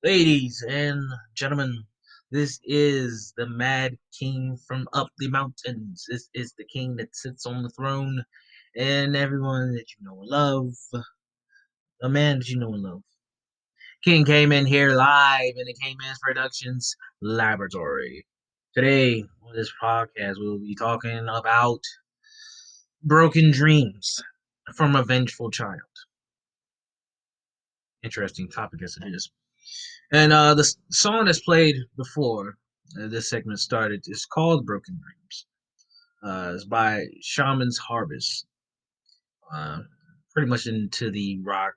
Ladies and gentlemen, this is the Mad King from up the mountains. This is the king that sits on the throne, and everyone that you know and love, a man that you know and love. King came in here live in the Kman's Productions laboratory. Today, on this podcast, we'll be talking about broken dreams from a vengeful child. Interesting topic as it is. And the song that's played before this segment started is called Broken Dreams. It's by Shaman's Harvest. Uh, Pretty much into the rock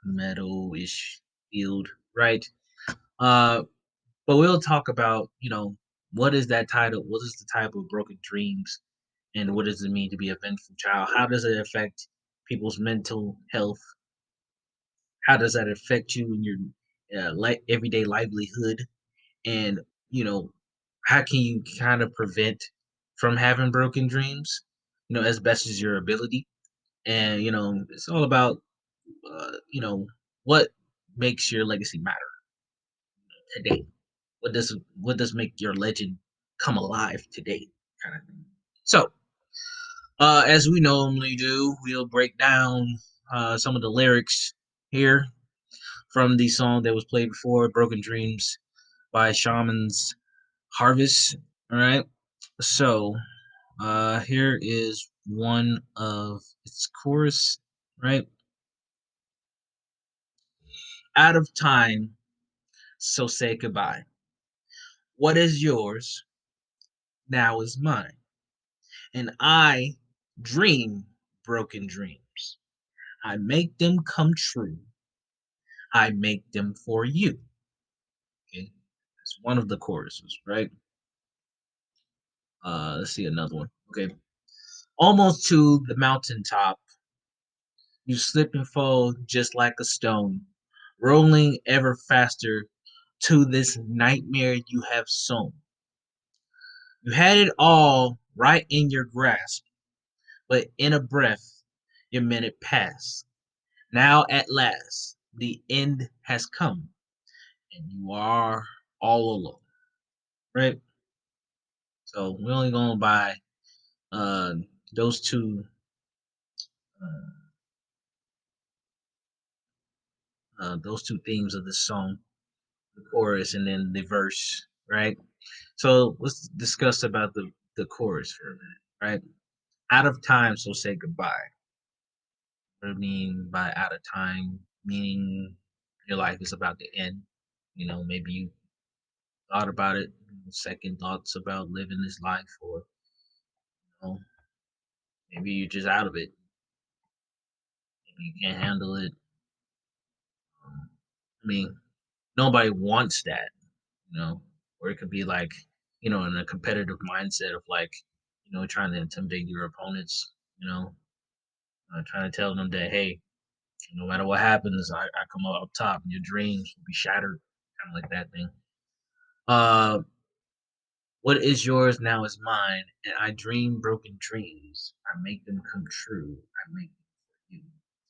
metal ish field, right? Uh, but we'll talk about, what is that title? What is the type of Broken Dreams? And what does it mean to be a vengeful child? How does it affect people's mental health? How does that affect you in your everyday livelihood? And you know how can you kind of prevent from having broken dreams, as best as your ability. And it's all about uh, you know what makes your legacy matter today. What does make your legend come alive today, kind of thing. So as we normally do, we'll break down some of the lyrics here from the song that was played before, Broken Dreams by Shaman's Harvest. All right. So, here is one of its chorus, right? Out of time, so say goodbye. What is yours now is mine. And I dream broken dreams. I make them come true. I make them for you. Okay. That's one of the choruses, right? Let's see another one. Okay. Almost to the mountaintop, you slip and fall just like a stone, rolling ever faster to this nightmare you have sown. You had it all right in your grasp, but in a breath, your minute passed. Now, at last, the end has come, and you are all alone, right? So we're only going by uh, those two, uh, those two themes of the song, the chorus and then the verse, right? So let's discuss about the chorus for a minute, right? Out of time, so say goodbye. What I mean by out of time, meaning your life is about to end. Maybe you thought about it, second thoughts about living this life, or know, maybe you're just out of it. Maybe you can't handle it. I mean, nobody wants that, you know. Or it could be like, in a competitive mindset of like, trying to intimidate your opponents. Trying to tell them that hey, no matter what happens, I come up top, and your dreams will be shattered, kind of like that thing. Uh, what is yours now is mine, and I dream broken dreams. I make them come true. I make them for you.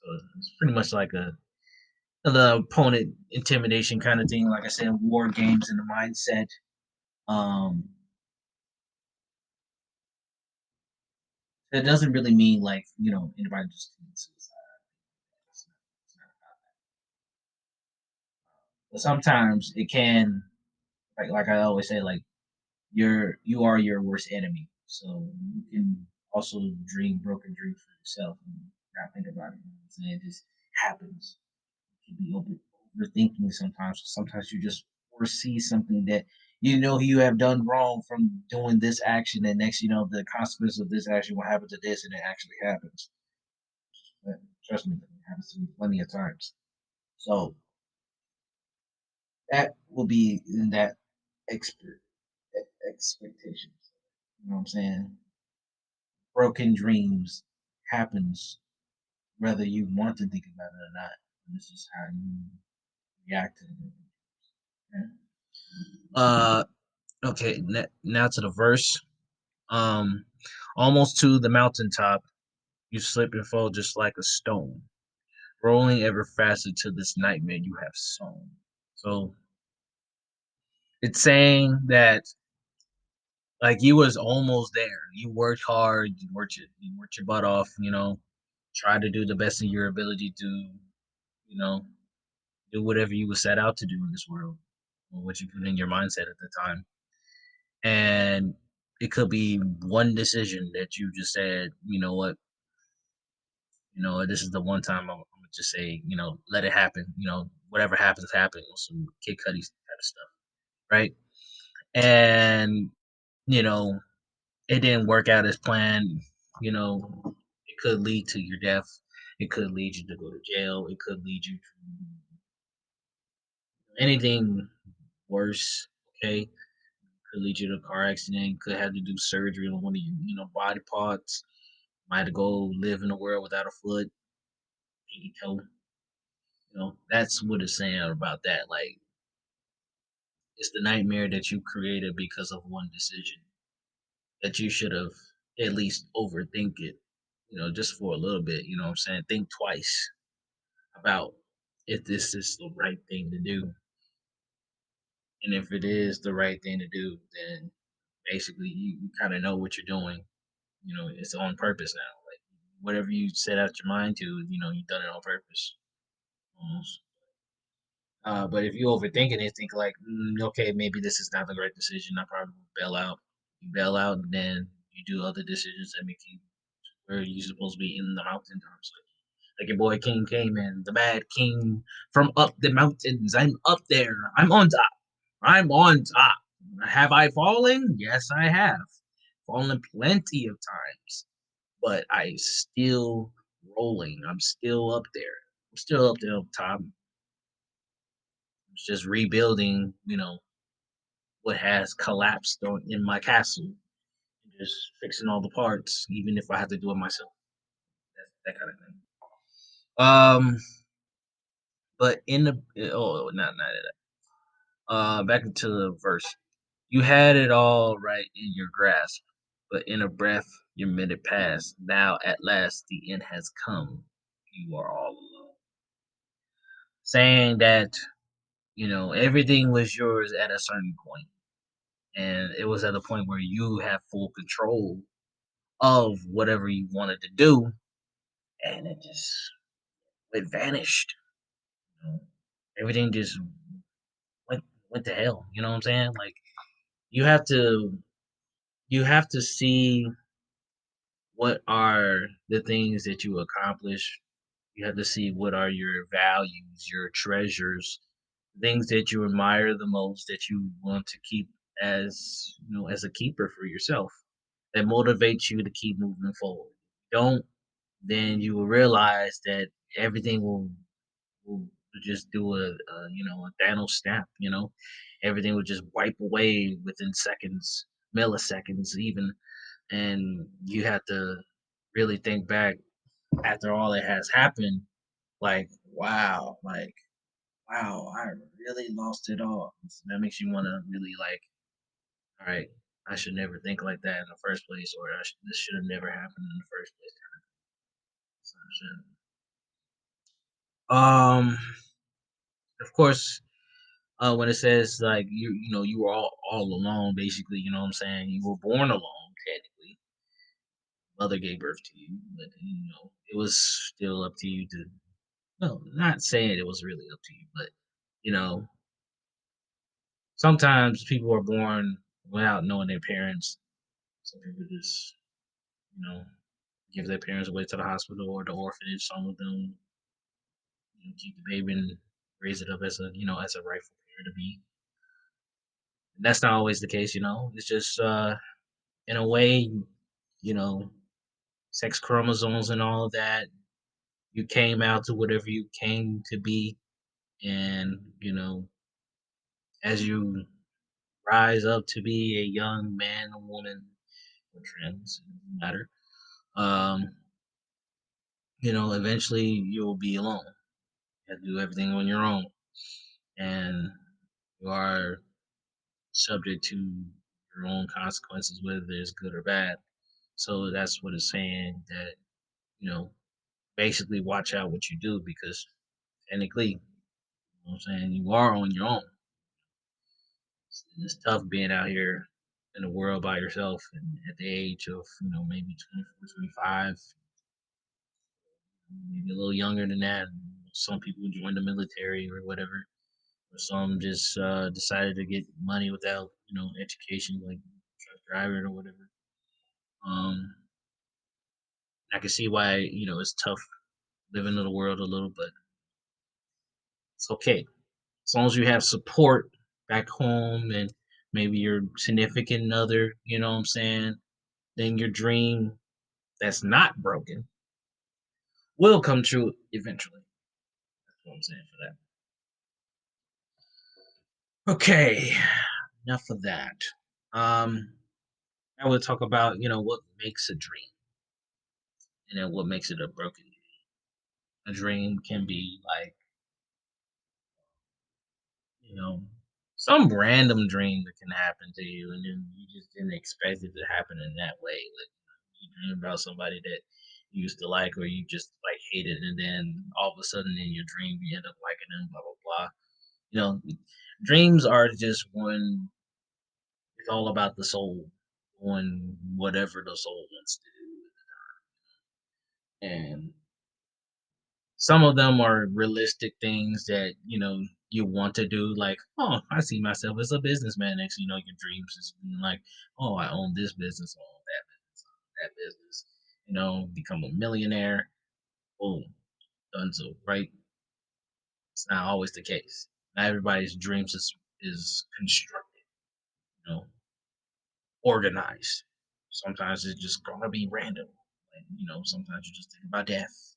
So it's pretty much like the opponent intimidation kind of thing. Like I said, war games and the mindset. Um, it doesn't really mean like anybody just commits suicide. It's not about that. But sometimes it can, like I always say, like you are your worst enemy. So you can also dream broken dreams for yourself and not think about it. You know what I'm saying? It just happens. You can be overthinking sometimes. Sometimes you just foresee something that you have done wrong from doing this action, and next the consequence of this action will happen to this, and it actually happens. But trust me, it happens to me plenty of times. So that will be in that expert expectations. You know what I'm saying? Broken dreams happens whether you want to think about it or not. This is how you react to it. Uh, okay. Now to the verse. Um, almost to the mountaintop, you slip and fall just like a stone, rolling ever faster to this nightmare you have sown. So it's saying that like you was almost there. You worked hard, you worked your butt off, try to do the best in your ability to, do whatever you were set out to do in this world, or what you put in your mindset at the time. And it could be one decision that you just said, you know what, this is the one time I'm gonna just say, let it happen. Whatever happens, happens. Some Kid Cudi type of stuff, right? And you know, it didn't work out as planned. It could lead to your death. It could lead you to go to jail. It could lead you to anything worse. Okay, could lead you to a car accident. Could have to do surgery on one of your, body parts. Might have to go live in a world without a foot, pinky toe. That's what it's saying about that. Like, it's the nightmare that you created because of one decision that you should have at least overthink it, just for a little bit. You know what I'm saying? Think twice about if this is the right thing to do. And if it is the right thing to do, then basically you kind of know what you're doing. It's on purpose now. Like whatever you set out your mind to, you've done it on purpose almost. But if you overthink it and think like, okay, maybe this is not the right decision, I probably will bail out. You bail out, and then you do other decisions that make you where you're supposed to be in the mountaintops. Like your boy King Kman, the bad king from up the mountains. I'm up there. I'm on top. I'm on top. Have I fallen? Yes, I have. Fallen plenty of times, but I still rolling. I'm still up there. I'm still up there up top. It's just rebuilding, what has collapsed in my castle. Just fixing all the parts, even if I have to do it myself. That kind of thing. But in the not that. Back into the verse. You had it all right in your grasp, but in a breath your minute passed. Now at last the end has come. You are all alone. Saying that, everything was yours at a certain point, and it was at a point where you have full control of whatever you wanted to do, and it vanished. You know? Everything just went to hell. You know what I'm saying? Like you have to you have to see what are the things that you accomplish. You have to see what are your values, your treasures, things that you admire the most that you want to keep as as a keeper for yourself that motivates you to keep moving forward. Don't, then you will realize that everything will just do a Thanos snap. Everything will just wipe away within seconds, milliseconds even, and you have to really think back after all that has happened. Like wow, I really lost it all. So that makes you want to really like, all right, I should never think like that in the first place, or this should have never happened in the first place. So, of course, when it says like you were all alone, basically, you know what I'm saying. You were born alone, technically. Mother gave birth to you, but it was still up to you to. No, not saying it was really up to you, but you know, sometimes people are born without knowing their parents. Some people just, you know, give their parents away to the hospital or the orphanage. Some of them, keep the baby and raise it up as as a rightful parent to be. And that's not always the case. It's just in a way, you know, sex chromosomes and all of that. You came out to whatever you came to be, and as you rise up to be a young man or woman or trans, it doesn't matter. Um, eventually you'll be alone. You have to do everything on your own, and you are subject to your own consequences, whether it's good or bad. So that's what it's saying that you know basically watch out what you do because technically, you know what I'm saying, you are on your own. It's tough being out here in the world by yourself and at the age of, maybe 24, 25, maybe a little younger than that. Some people join the military or whatever, or some just decided to get money without, education, like truck driver or whatever. Um, I can see why, it's tough living in the world a little, but it's okay. As long as you have support back home and maybe your significant other, you know what I'm saying, then your dream that's not broken will come true eventually. That's what I'm saying for that. Okay, enough of that. Um, I will talk about, what makes a dream and then what makes it a broken dream. A dream can be like, you know, some random dream that can happen to you, and then you just didn't expect it to happen in that way. Like you dream about somebody that you used to like, or you just like hated, and then all of a sudden in your dream you end up liking them. Blah blah blah. You know, dreams are just one. It's all about the soul doing whatever the soul wants to do, and some of them are realistic things that, you want to do, like, "Oh, I see myself as a businessman." Next thing you know, your dreams is being like, "Oh, I own this business, I own that business," become a millionaire. Boom, done so, right? It's not always the case. Not everybody's dreams is constructed, you know, organized. Sometimes it's just gonna be random. Like, sometimes you just think about death.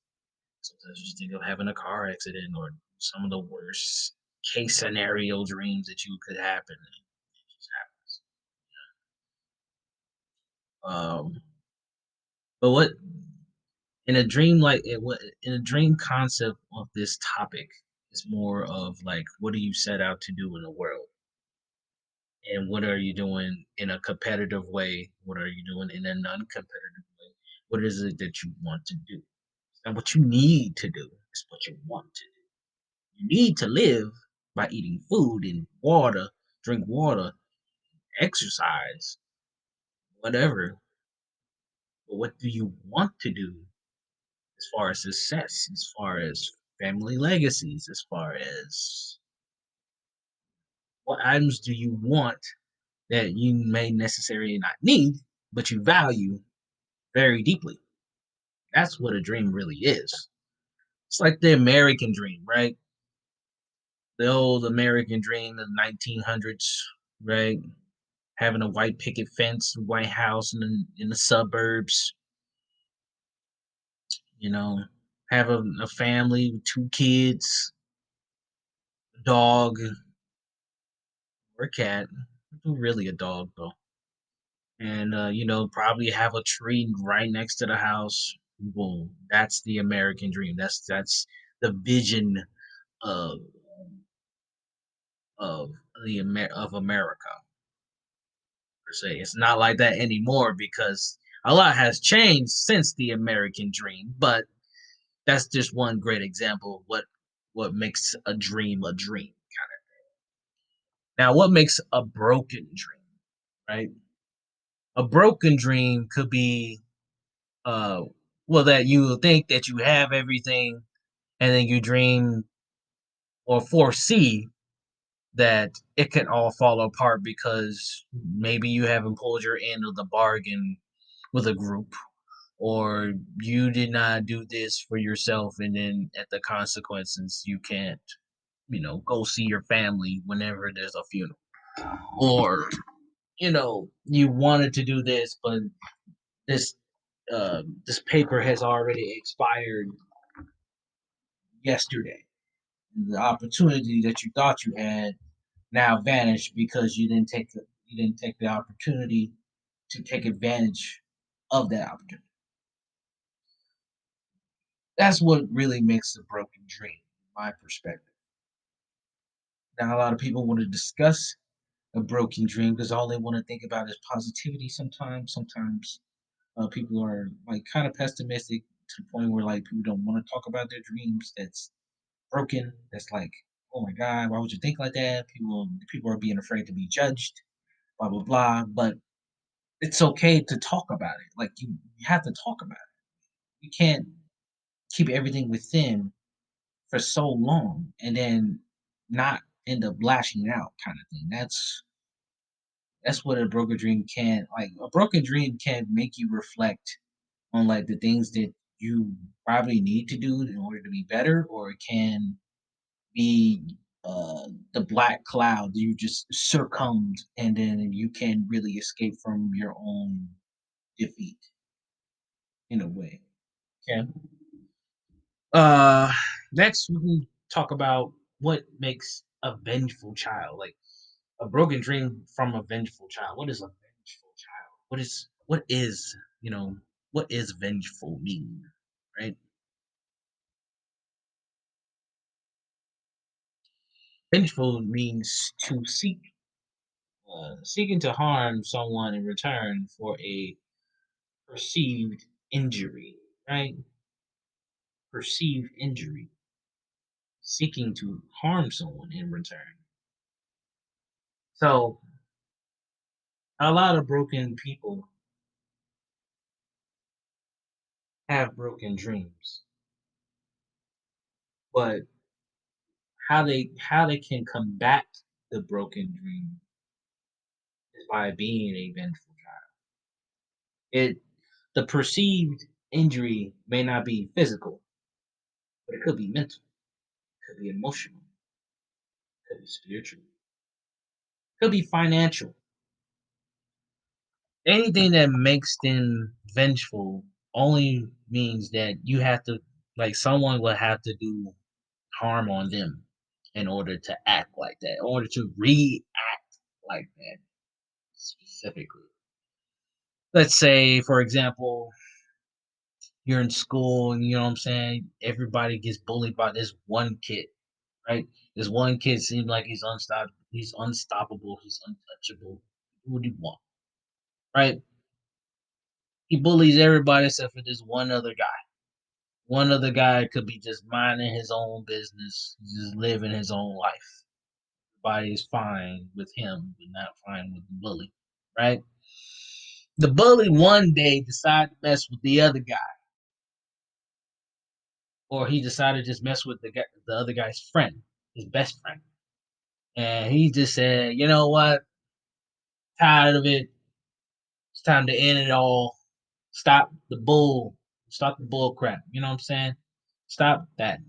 Sometimes you just think of having a car accident or some of the worst case scenario dreams that you could happen. It just happens. But what in a dream like it what in a dream concept of this topic is more of like what do you set out to do in the world? And what are you doing in a competitive way? What are you doing in a non-competitive way? What is it that you want to do? And what you need to do is what you want to do. You need to live by eating food and water, drink water, exercise, whatever. But what do you want to do as far as success, as far as family legacies, as far as what items do you want that you may necessarily not need, but you value very deeply? That's what a dream really is. It's like the American dream, right? The old American dream of the 1900s, right? Having a white picket fence, white house in the suburbs, you know, have a family with 2 kids, a dog or a cat, really a dog though, and probably have a tree right next to the house. Boom, that's the American dream. That's the vision of of of America per se. It's not like that anymore because a lot has changed since the American dream, but that's just one great example of what makes a dream a dream. Now, what makes a broken dream, right? A broken dream could be, uh, well, that you think that you have everything, and then you dream or foresee that it can all fall apart because maybe you haven't pulled your end of the bargain with a group, or you did not do this for yourself, and then at the consequences, you can't, go see your family whenever there's a funeral, or you wanted to do this, but this this paper has already expired yesterday. The opportunity that you thought you had now vanished because you didn't take the opportunity to take advantage of that opportunity. That's what really makes a broken dream, in my perspective. Now, a lot of people want to discuss a broken dream because all they want to think about is positivity. Sometimes people are like kind of pessimistic. to the point where like people don't want to talk about their dreams. That's broken. That's like, oh my god, why would you think like that? People are being afraid to be judged. Blah blah blah. But it's okay to talk about it. Like you have to talk about it. You can't keep everything within for so long and then not end up lashing out kind of thing. That's what a broken dream can like a broken dream can make you reflect on like the things that you probably need to do in order to be better, or it can be the black cloud you just succumbed and then you can really escape from your own defeat in a way. Okay. Uh Next we can talk about what makes a vengeful child. Like a broken dream from a vengeful child. What is a vengeful child? What is, what is vengeful mean? Right? Vengeful means to seeking to harm someone in return for a perceived injury, right? Perceived injury, seeking to harm someone in return. So, a lot of broken people have broken dreams, but how they can combat the broken dream is by being a vengeful child. It the perceived injury may not be physical, but it could be mental, could be emotional, could be spiritual, could be financial. Anything that makes them vengeful only means that you have to like someone will have to do harm on them in order to act like that, in order to react like that specifically. Let's say, for example, you're in school and you know what I'm saying, everybody gets bullied by this one kid, right? This one kid seems like he's unstoppable, he's untouchable. What do you want? Right? He bullies everybody except for this one other guy. One other guy could be just minding his own business, just living his own life. Everybody is fine with him, but not fine with the bully, right? The bully one day decided to mess with the other guy, or he decided to just mess with the other guy's friend, his best friend, and he just said, "You know what? Tired of it. It's time to end it all. Stop the bull. Stop the bull crap." You know what I'm saying? Stop that,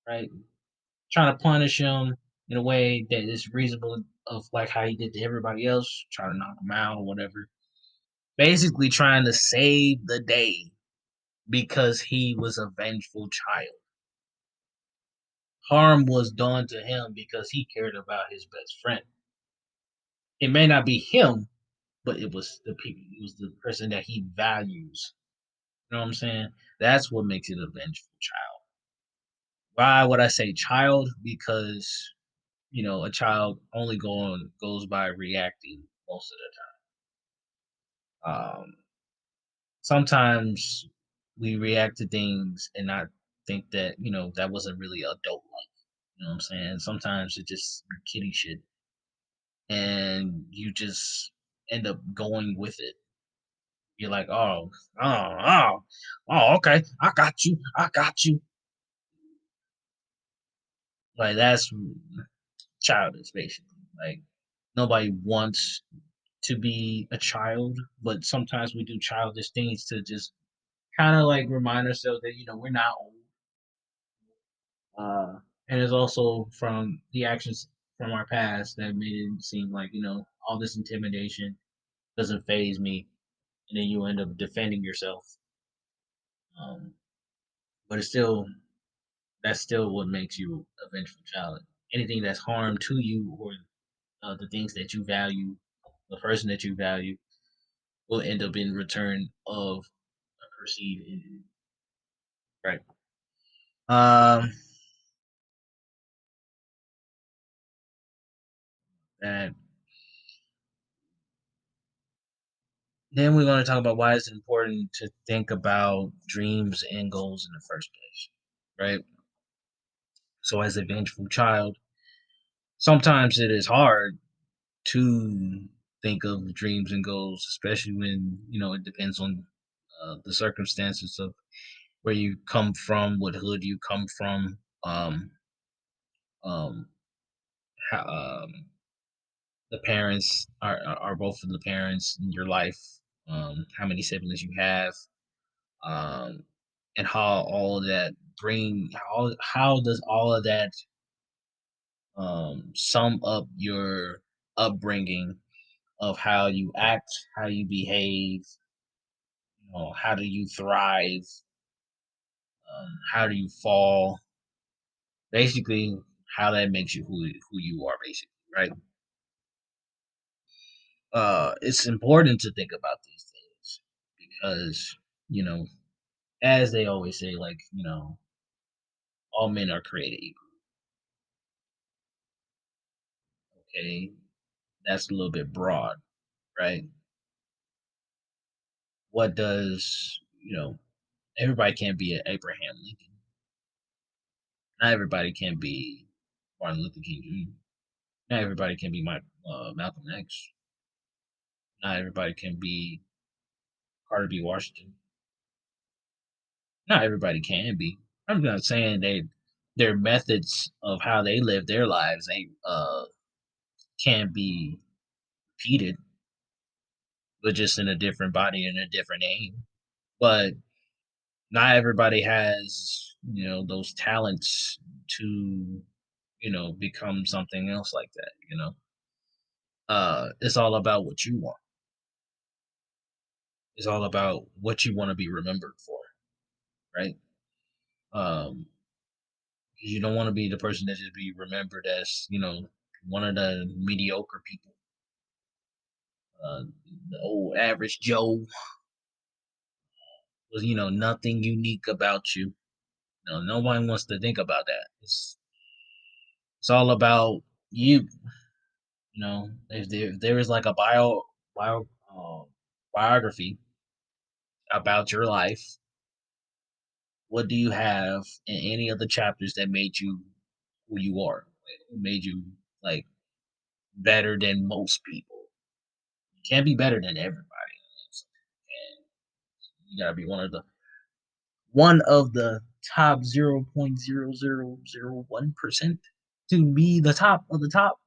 right? Trying to punish him in a way that is reasonable of like how he did to everybody else, try to knock him out or whatever. Basically trying to save the day because he was a vengeful child. Harm was done to him because he cared about his best friend. It may not be him, but it was the person that he values. You know what I'm saying? That's what makes it a vengeful child. Why would I say child? Because a child only goes by reacting most of the time. Sometimes we react to things and not think that that wasn't really adult like. You know what I'm saying? Sometimes it just kitty shit, and you just end up going with it. You're like, oh, okay, I got you. Like that's childish, basically. Like nobody wants to be a child, but sometimes we do childish things to just kind of like remind ourselves that we're not old. And it's also from the actions from our past that made it seem like all this intimidation doesn't phase me, and then you end up defending yourself. Um, but that's still what makes you a vengeful child. Anything that's harm to you or the things that you value, the person that you value, will end up in return of a perceived injury. Right. Um, that Then we're going to talk about why it's important to think about dreams and goals in the first place, right? So, as a vengeful child, sometimes it is hard to think of dreams and goals, especially when it depends on the circumstances of where you come from, what hood you come from, um, how, the parents are both of the parents in your life, how many siblings you have, um, and how all of that how does all of that sum up your upbringing of how you act, how you behave, how do you thrive, how do you fall, basically how that makes you who you are, basically, right? It's important to think about these things because you know as they always say, like, all men are created equal. Okay, that's a little bit broad, right? What does everybody can't be an Abraham Lincoln. Not everybody can be Martin Luther King Jr. Not everybody can be Malcolm X. Not everybody can be Carter B. Washington. Not everybody can be. I'm not saying their methods of how they live their lives ain't can be repeated, but just in a different body and a different name. But not everybody has those talents to become something else like that. It's all about what you want. It's all about what you want to be remembered for, right? um you don't want to be the person that just be remembered as one of the mediocre people, uh the old average Joe with nothing unique about you. No one wants to think about that. It's all about you. If there is like a bio biography about your life, what do you have in any of the chapters that made you who you are? Who made you like better than most people? You can't be better than everybody. And you gotta be one of the top 0.0001% to be the top of the top.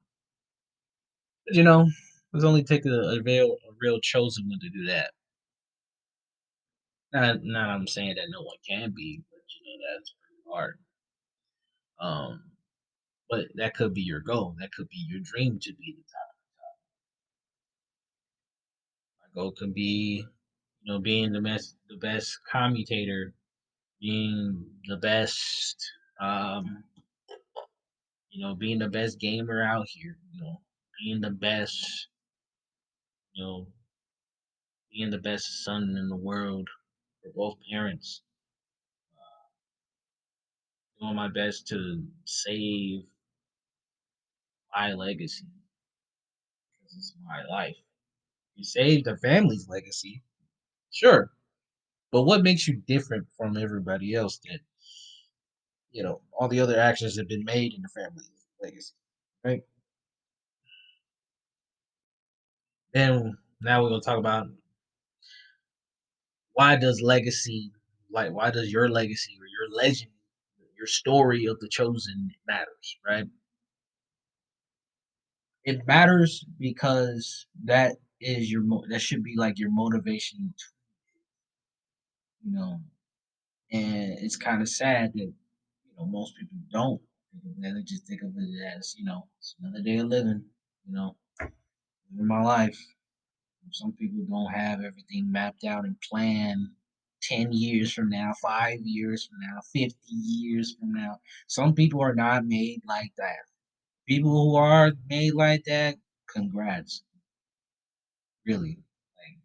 But, it's only take a real chosen one to do that. Not I'm saying that no one can be, but that's pretty hard. Um, but that could be your goal. That could be your dream to be the top. My goal could be, being the best commutator, being the best, um, being the best gamer out here. Being the best, you know, being the best son in the world for both parents. Doing my best to save my legacy because it's my life. You save the family's legacy, sure, but what makes you different from everybody else that all the other actions have been made in the family's legacy, right? Then now we're gonna talk about why does legacy, like why does your legacy or your legend, your story of the chosen matters, right? It matters because that should be like your motivation, you know. And it's kind of sad that most people don't think of that. They just think of it as it's another day of living, you know, living my life. Some people don't have everything mapped out and planned 10 years from now, 5 years from now, 50 years from now. Some people are not made like that. People who are made like that, congrats. Really. Like,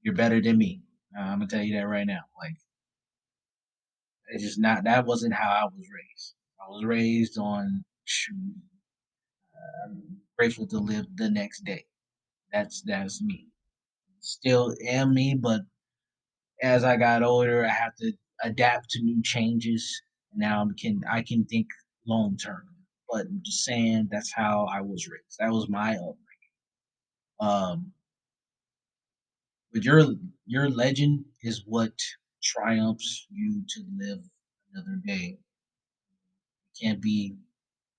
you're better than me. I'm going to tell you that right now. Like, it's just not, that wasn't how I was raised. I was raised on, shoot, I'm grateful to live the next day. That's me. still am me, but as I got older, I have to adapt to new changes. Now I can think long term. But I'm just saying that's how I was raised. That was my upbringing. But your legend is what triumphs you to live another day. It can't be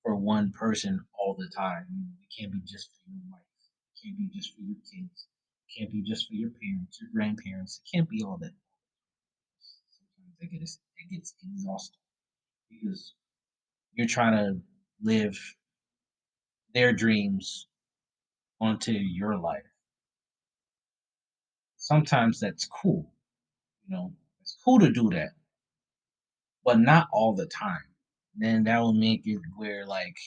for one person all the time. It can't be just for your wife. It can't be just for your kids. It can't be just for your parents, your grandparents. It can't be all that. Sometimes it gets exhausting because you're trying to live their dreams onto your life. Sometimes that's cool, you know. It's cool to do that, but not all the time. Then that will make it where like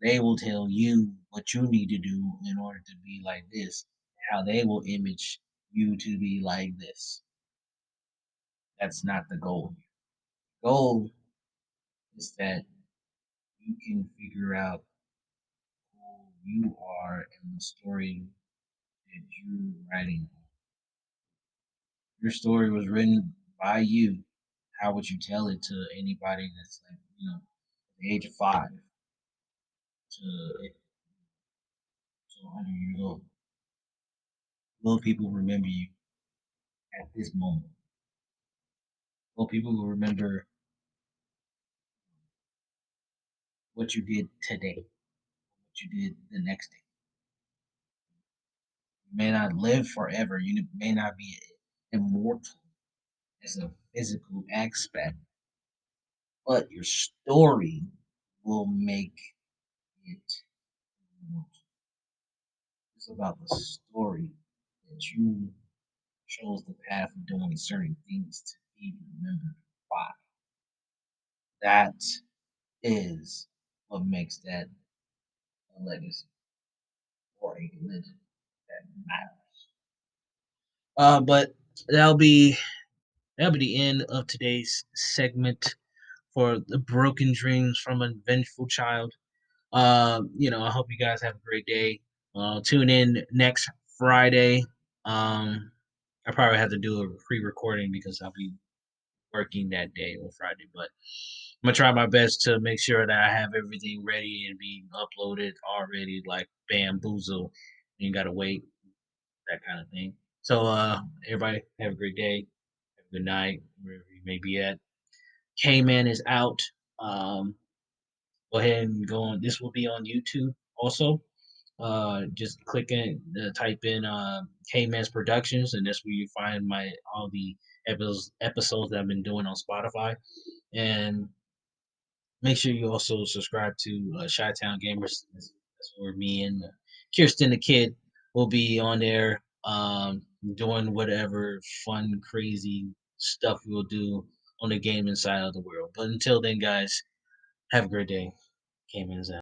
they will tell you what you need to do in order to be like this, how they will image you to be like this. That's not the goal. The goal is that you can figure out who you are and the story that you're writing. Your story was written by you. How would you tell it to anybody that's like, the age of 5 to 100 years old? Will people remember you at this moment? Will people remember what you did today, what you did the next day? You may not live forever. You may not be immortal as a physical aspect, but your story will make it immortal. It's about the story that you chose the path of doing certain things to be remembered by. That is what makes that a legacy or a legend that matters. But that'll be that'll be the end of today's segment for the broken dreams from a vengeful child. I hope you guys have a great day. Tune in next Friday. I probably have to do a pre-recording because I'll be working that day on Friday, but I'm gonna try my best to make sure that I have everything ready and being uploaded already, like bamboozle. You gotta wait, that kind of thing. So, everybody have a great day. Have a good night, wherever you may be at. Kman is out. Um, Go ahead and go on. This will be on YouTube also. Just type in Kman's Productions, and that's where you find my all the episodes that I've been doing on Spotify. And make sure you also subscribe to Chi-Town Gamers. That's where me and Kirsten the Kid will be on there, doing whatever fun, crazy stuff we'll do on the gaming side of the world. But until then, guys, have a great day. Kman's out.